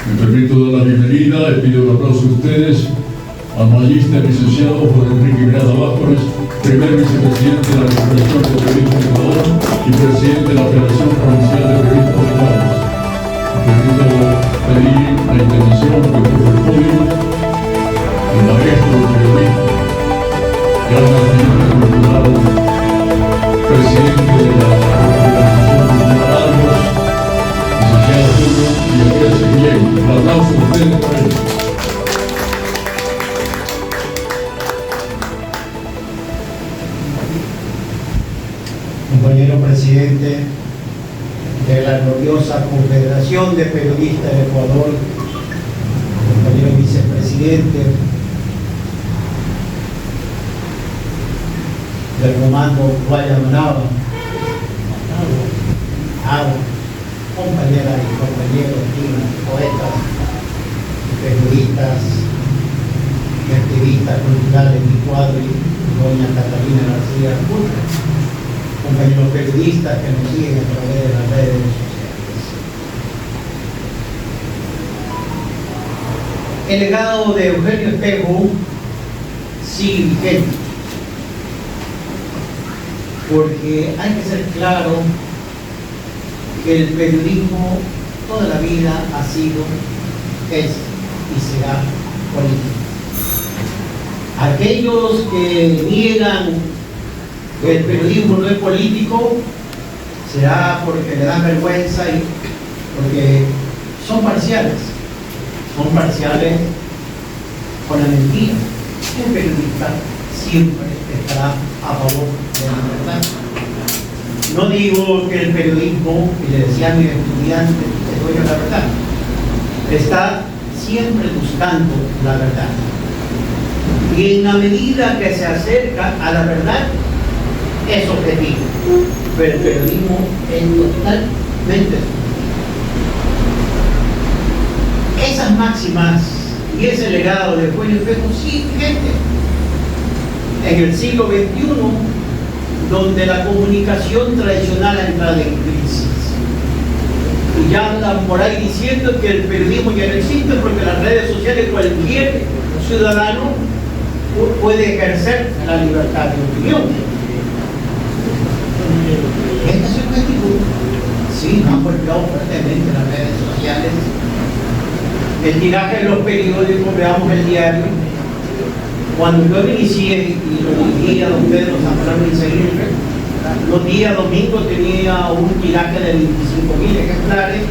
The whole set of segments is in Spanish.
Me permito dar la bienvenida y pido un aplauso a ustedes al magíster licenciado Juan Enrique Miranda Vázquez, primer vicepresidente de la Corporación de Periodismo de Ecuador y presidente de la Federación Provincial de Periodistas de Ecuador. Me permito pedir la intervención que por el podio el maestro del periodismo, gran activista cultural, presidente de la Organización Cultural Argos, licenciado Julio Villarreal Seguillén. Un aplauso a ustedes por ello. Compañero presidente de la gloriosa Confederación de Periodistas de Ecuador, compañero vicepresidente del comando Guaya Manaba, compañeras y compañeros, poetas, periodistas y activistas culturales, mi cuadro y doña Catalina García, compañeros periodistas que nos siguen a través de las redes sociales. El legado de Eugenio Espejo sigue vigente, porque hay que ser claro que el periodismo toda la vida ha sido, es y será político. Aquellos que niegan que el periodismo no es político será porque le dan vergüenza y porque son parciales con la mentira. El periodista siempre estará a favor de la verdad. No digo que el periodismo, y le decía a mis estudiantes, es dueño de la verdad, está siempre buscando la verdad. Y en la medida que se acerca a la verdad, es objetivo. Pero el periodismo es totalmente subjetivo. Esas máximas y ese legado de Eugenio Espejo sigue vigente en el siglo XXI, donde la comunicación tradicional ha entrado en crisis. Y ya andan por ahí diciendo que el periodismo ya no existe porque en las redes sociales cualquier ciudadano puede ejercer la libertad de opinión. ¿Este es el objetivo? Sí, nos han golpeado fuertemente las redes sociales. El tiraje de los periódicos, veamos el diario. Cuando yo me inicié y lo dirigí a don Pedro Zambrano Izaguirre, los días domingos tenía un tiraje de 25.000 ejemplares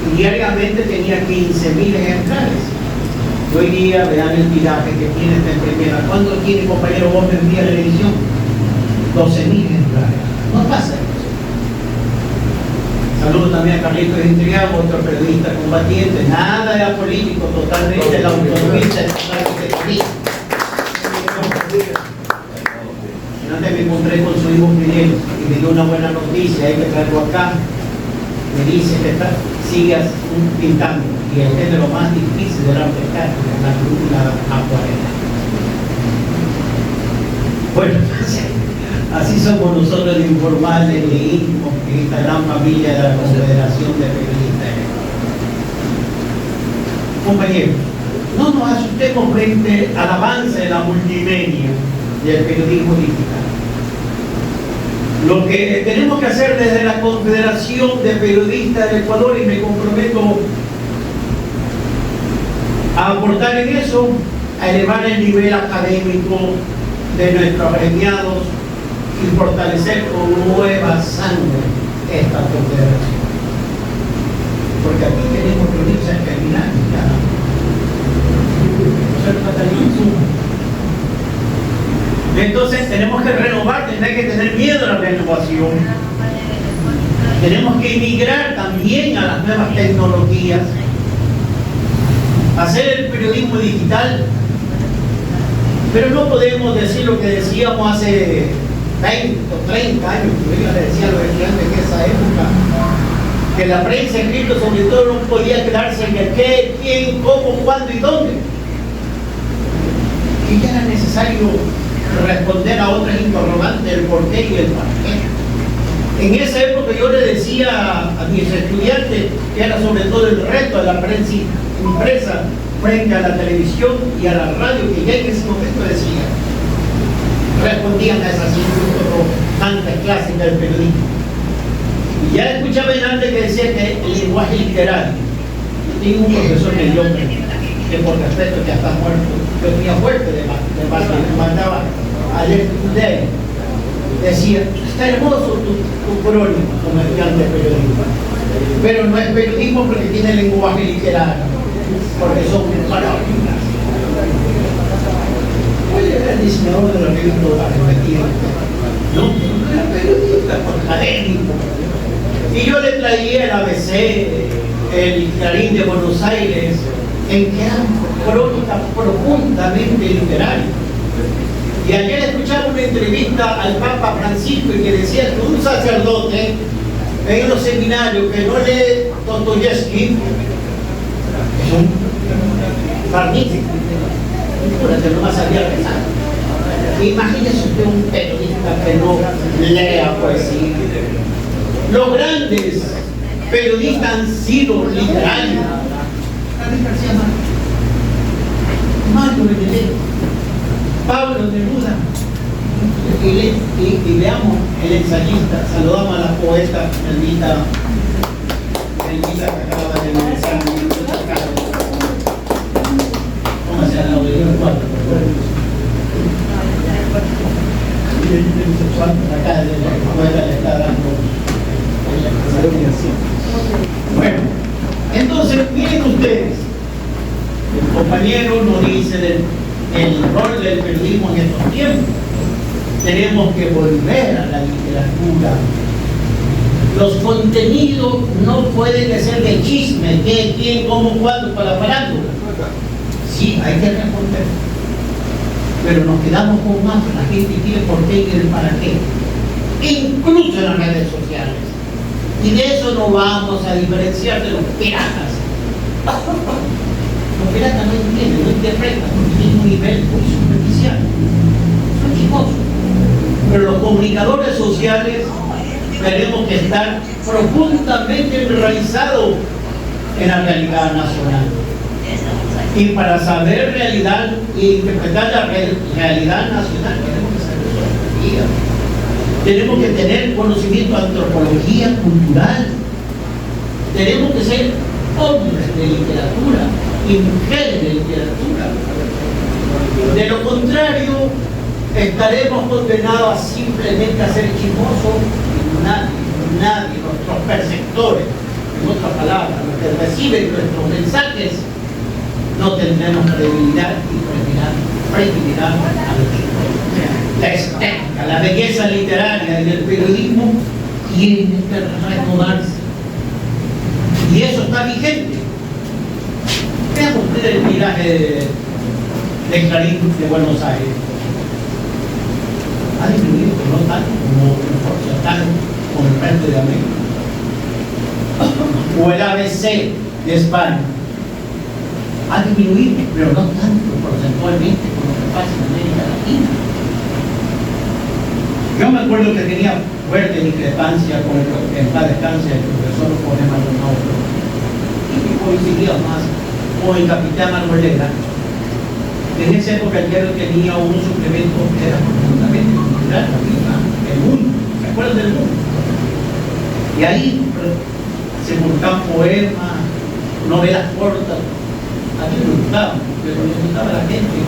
y diariamente tenía 15.000 ejemplares. Y hoy día vean el tiraje que tiene esta primera. ¿Cuánto tiene, compañero Gómez, en día de la edición? 12.000 ejemplares. No pasa eso. Saludo también a Carlitos Intriago, otro periodista combatiente. Nada era político, totalmente la autonomista de antes me encontré con su hijo Fidel y me dio una buena noticia, hay que traerlo acá. Me dice que sigas pintando, y el género más difícil de la pintar es la acuarela. Bueno, así somos nosotros de informales, leímos en esta gran familia de la Confederación de Periodistas. Compañeros, no nos asustemos frente al avance de la multimedia y el periodismo digital. Lo que tenemos que hacer desde la Confederación de Periodistas del Ecuador, y me comprometo a aportar en eso, a elevar el nivel académico de nuestros agremiados y fortalecer con nueva sangre esta confederación. Porque aquí queremos reunirse al terminar ya. Entonces tenemos que renovar, no hay que tener miedo a la renovación. Tenemos que emigrar también a las nuevas tecnologías, hacer el periodismo digital, pero no podemos decir lo que decíamos hace 20 o 30 años, que yo le decía a los estudiantes en esa época, que la prensa escrita sobre todo no podía quedarse en el qué, quién, cómo, cuándo y dónde. Y ya era necesario responder a otras interrogantes, el por qué y el para qué. En esa época yo le decía a mis estudiantes que era sobre todo el reto de la prensa impresa frente a la televisión y a la radio, que ya en ese momento decía, respondían a esas tantas clásicas del periodismo. Y ya escuchaba antes que decía que el lenguaje literario. Tengo un profesor que yo, que por respeto ya está muerto, yo tenía fuerte de parte, me mandaba a leer decía, está hermoso tu crónica como estudiante de periodismo, pero no es periodismo porque tiene lenguaje literario, porque son paródicas. Oye, era el diseñador de la revista Argentina, no era periodista, académico. Y yo le traía el ABC, el Clarín de Buenos Aires, en que eran crónicas profundamente literarias. Y ayer escuchaba una entrevista al Papa Francisco y que decía que un sacerdote en los seminarios que no lee Dostoyevsky es un magnífico, que no más sabía rezar. Imagínese usted un periodista que no lea poesía. Los grandes periodistas han sido literarios. Mario Benedetto, Pablo Neruda, y veamos el ensayista. Saludamos a la poeta Elvita que acaba de ingresar. Póngase al lado de Dios 4, por favor. Acá de la poeta le está dando. Bueno, entonces miren ustedes, el compañero nos dice el rol del periodismo en estos tiempos. Tenemos que volver a la literatura. Los contenidos no pueden ser de chisme, qué, quién, cómo, cuándo, para parándolo. Sí, hay que responder. Pero nos quedamos con más, la gente quiere por qué y el para qué. Incluso en las redes sociales. Y de eso no vamos a diferenciar de los piratas. Los piratas no entienden, no interpretan, porque tienen un nivel muy superficial. Son chismosos. Pero los comunicadores sociales tenemos que estar profundamente enraizados en la realidad nacional. Y para saber realidad e interpretar la realidad nacional tenemos que saber sociología. Tenemos que tener conocimiento de antropología cultural. Tenemos que ser hombres de literatura y mujeres de literatura. De lo contrario, estaremos condenados a simplemente a ser chismosos y nadie, nuestros perceptores, en otras palabras, los que reciben nuestros mensajes, no tendremos credibilidad y credibilidad a los chicos. La estética, la belleza literaria y el periodismo tienen que renovarse. Y eso está vigente. Vean ustedes el miraje de Clarín de Buenos Aires. Ha disminuido, pero no tanto como un porcentaje con el resto de América. O el ABC de España. Ha disminuido, pero no tanto porcentualmente como lo que pasa en América Latina. Yo me acuerdo que tenía fuerte discrepancia con el en paz descanse el profesor Jorge Maldonado, y coincidía más con el capitán Arboleda. En esa época el diario tenía un suplemento que era profundamente cultural, el Mundo, ¿se acuerdan del Mundo? Y ahí se publicaban poemas, novelas cortas. A mí me gustaba, pero me gustaba la gente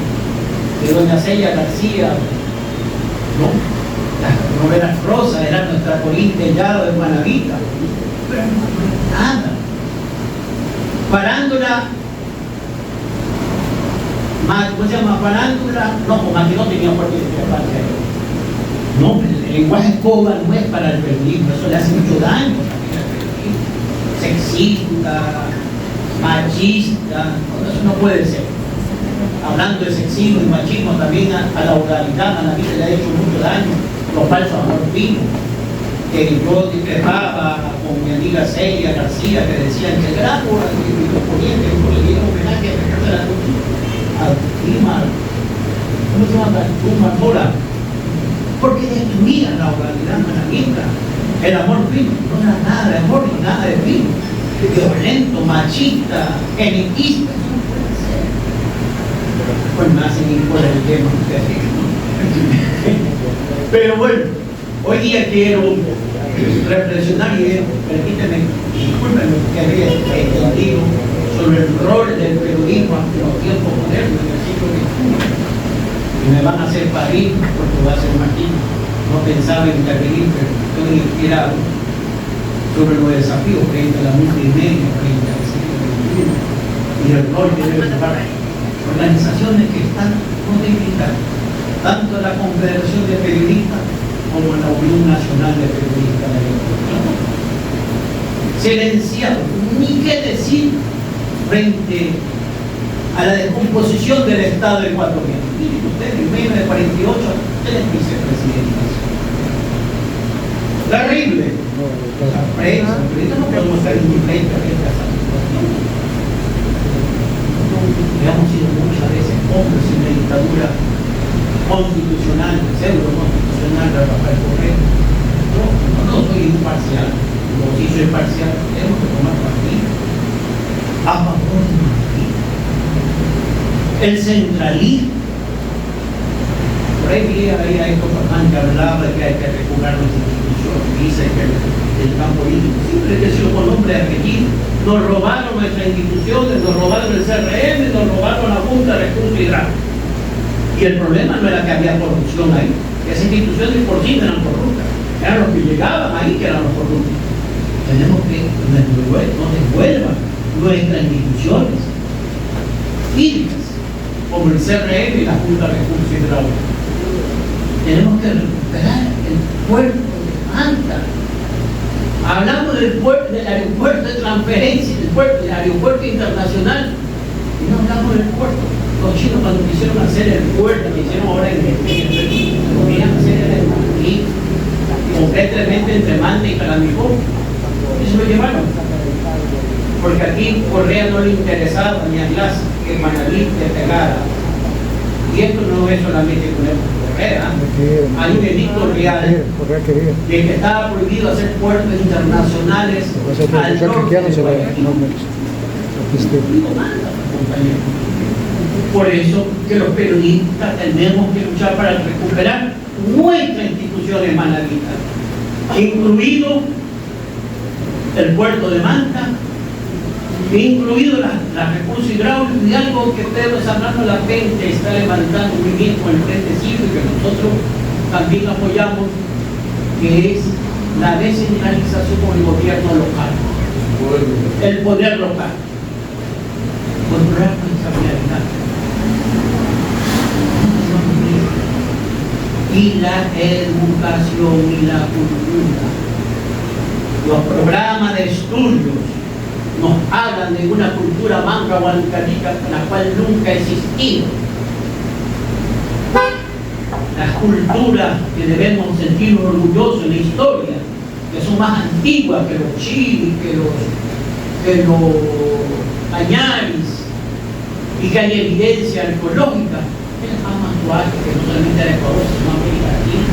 de doña Celia García, ¿no? Las novelas rosas eran nuestra Corín Tellado de Manavita, pero nada. Farándula, ¿cómo se llama? Farándula, no, como que no tenía fuerte discrepancia. No, el lenguaje escoba no es para el periodismo, eso le hace mucho daño también al periodismo. Sexista, machista, eso no puede ser. Hablando de sexismo y machismo también a la oralidad, a la vida le ha hecho mucho daño. Los falsos amorfinos, que yo discrepaba con mi amiga Celia García, que decían que el Grácula y los ponientes le dieron homenaje a Clima, ¿cómo se llama? Clima Mora, porque destruían la oralidad manavita. El amor fino, no era nada de amor ni nada de fino. Violento, machista, elitista. Pues me hacen ir por el tema. Pero bueno, hoy día quiero reflexionar y permíteme, discúlpenme que había entendido sobre el rol del periodismo en los tiempos modernos, en el siglo XXI. Y me van a hacer parir porque voy a ser martillo. No pensaba intervenir, pero estoy inspirado sobre los desafíos frente a la multimedia, frente al siglo XXI y el rol que deben jugar organizaciones que están modificando tanto la Confederación de Periodistas como la Unión Nacional de Periodistas de la Información. Silenciado, ni qué decir frente a la descomposición del Estado ecuatoriano. Miren ustedes, en medio de 48, 3 vicepresidentas. Terrible. La prensa, no podemos estar indiferentes a esta situación. Hemos sido muchas veces hombres en la dictadura constitucional, pseudo constitucional de Rafael Correa. Yo no soy imparcial, o si soy parcial, tenemos que tomar partido a favor de Martín. El centralismo. Por ahí vi a Héctor Fernández que hablaba de que hay que recuperar las instituciones, dice que el campo político, siempre he sido con nombre de apellido. Nos robaron nuestras instituciones, nos robaron el CRM, nos robaron la Junta de Recursos Hidráulicos. Y el problema no era que había corrupción ahí, esas instituciones por sí eran corruptas, eran los que llegaban ahí que eran los corruptos. Tenemos que nos devuelvan nuestras instituciones físicas, como el CRM y la Junta de Recursos Hidráulicos. Tenemos que recuperar el puerto de Manta. Hablamos del aeropuerto de transferencia, del aeropuerto internacional, y no hablamos del puerto. Los chinos cuando quisieron hacer el puerto, que hicieron ahora en el lo querían hacer en el Madrid, completamente entre Manta y Calamicó. Eso lo llevaron. Porque aquí Correa no le interesaba ni a Glass que Manabí le pegara. Y esto no es solamente con el Correa. Hay un edicto real de que estaba prohibido hacer puertos internacionales al norte del país. Por eso que los periodistas tenemos que luchar para recuperar nuestras instituciones manavitas, incluido el puerto de Manta, incluido los recursos hidráulicos, y algo que Pedro Zambrano La Pente está levantando muy bien con el Frente Cívico y que nosotros también apoyamos, que es la descentralización con el gobierno local, el poder local, controlar nuestra realidad. Y la educación y la cultura. Los programas de estudios nos hablan de una cultura manga o alcalica, la cual nunca ha existido. Las culturas que debemos sentirnos orgullosos en la historia, que son más antiguas que los chilis, que los cañaris, y que hay evidencia arqueológica. Es la más actual que no solamente era Ecuador, sino América Latina.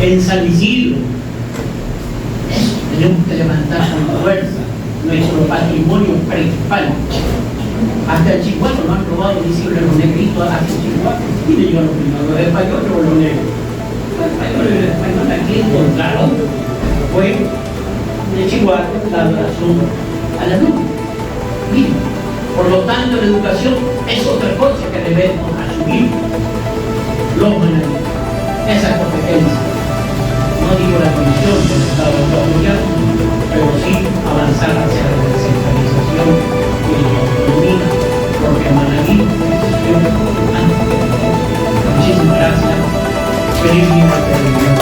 En San Isidro, eso tenemos que levantar con fuerza nuestro patrimonio prehispánico. Hasta el Chihuahua no han robado visible los negritos hasta el Chihuahua. Miren yo lo primero, los españoles o los negros. Los españoles aquí encontraron fue de Chihuahua la adoración a la luz. Miren, por lo tanto la educación es otra cosa que debemos asumir los managers, esa competencia. No digo la comisión del Estado ecuatoriano, pero sí avanzar hacia la descentralización y la autonomía, porque Manabí es importante. Muchísimas gracias. Feliz día.